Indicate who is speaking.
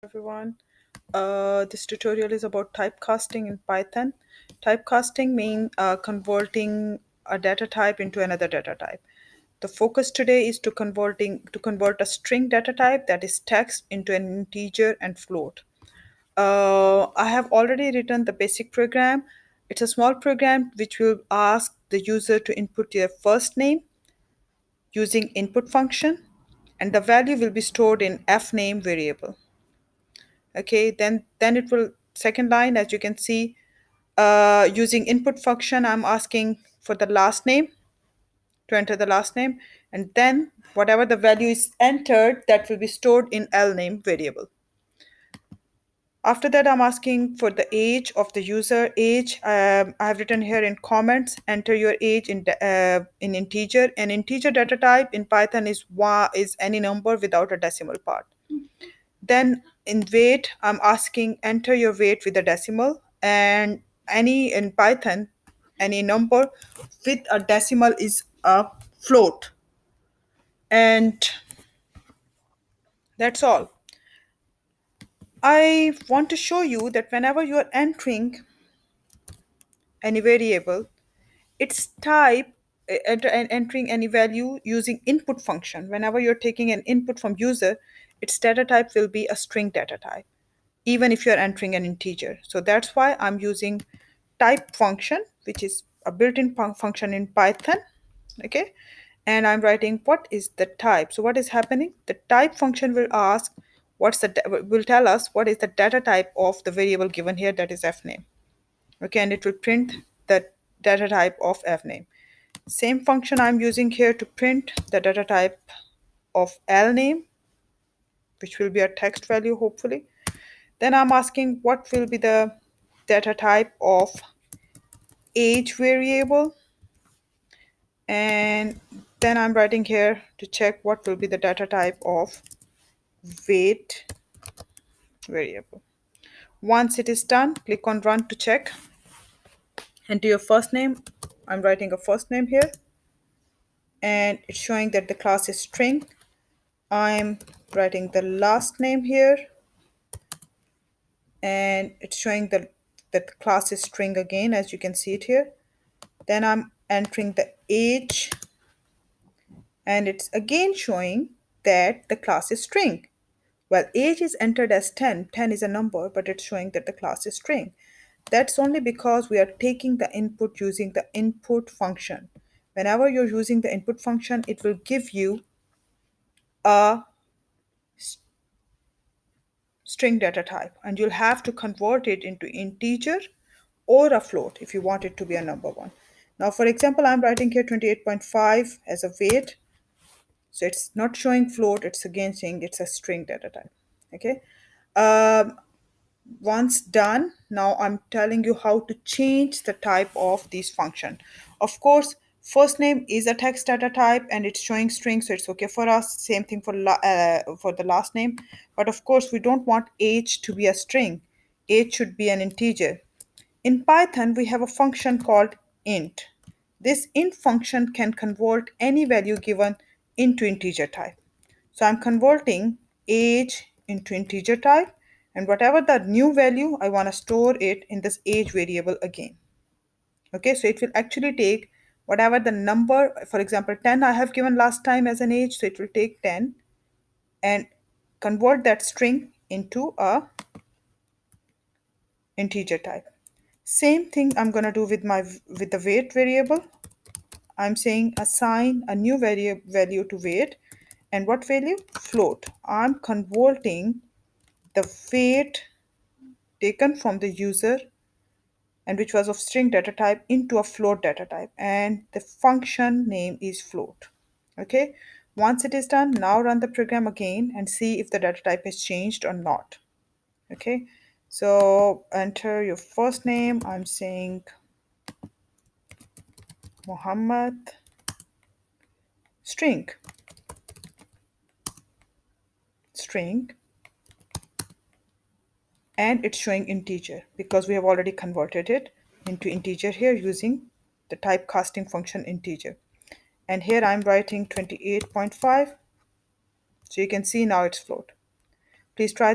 Speaker 1: Everyone. This tutorial is about typecasting in Python. Typecasting means converting a data type into another data type. The focus today is to convert a string data type, that is text, into an integer and float. I have already written the basic program. It's a small program which will ask the user to input their first name using input function, and the value will be stored in fname variable. Okay, then it will, second line, as you can see, using input function, I'm asking for the last name, to enter the last name, and then whatever the value is entered, that will be stored in lname variable. After that, I'm asking for the age of the user. Age, I have written here in comments, enter your age in integer. An integer data type in Python is any number without a decimal part. Then in weight, I'm asking enter your weight with a decimal, and any in Python, any number with a decimal is a float. And that's all. I want to show you that whenever you are entering any variable, its type, entering any value using input function, whenever you're taking an input from user, its data type will be a string data type, even if you're entering an integer. So that's why I'm using type function, which is a built-in function in Python. Okay, and I'm writing what is the type. So what is happening, the type function will ask will tell us what is the data type of the variable given here, that is fname. Okay, and it will print the data type of fname. Same function I'm using here to print the data type of lname, which will be a text value hopefully. Then I'm asking what will be the data type of age variable, and then I'm writing here to check what will be the data type of weight variable. Once it is done, click on run to check. Enter your first name. I'm writing a first name here, and it's showing that the class is string. I'm writing the last name here, and it's showing that the class is string again, as you can see it here. Then I'm entering the age, and it's again showing that the class is string. Well, age is entered as 10. 10 is a number, but it's showing that the class is string. That's only because we are taking the input using the input function. Whenever you're using the input function, it will give you a string data type, and you'll have to convert it into integer or a float if you want it to be a number one. Now, for example, I'm writing here 28.5 as a weight. So it's not showing float, it's again saying it's a string data type. Okay. Um, Once done, now I'm telling you how to change the type of this function. Of course, first name is a text data type and it's showing string, so it's okay for us. Same thing for the last name. But of course, we don't want age to be a string. Age should be an integer. In Python, we have a function called int. This int function can convert any value given into integer type. So I'm converting age into integer type, and whatever the new value, I want to store it in this age variable again. Okay, so it will actually take whatever the number, for example, 10 I have given last time as an age, so it will take 10 and convert that string into a integer type. Same thing I'm going to do with the weight variable. I'm saying assign a new value to weight, and what value? Float. I'm converting the weight taken from the user and which was of string data type into a float data type, and the function name is float. Okay, once it is done, now run the program again and see if the data type has changed or not. Okay, so enter your first name. I'm saying Muhammad, string, string, and it's showing integer because we have already converted it into integer here using the typecasting function integer. And here I'm writing 28.5, so you can see now it's float. Please try this.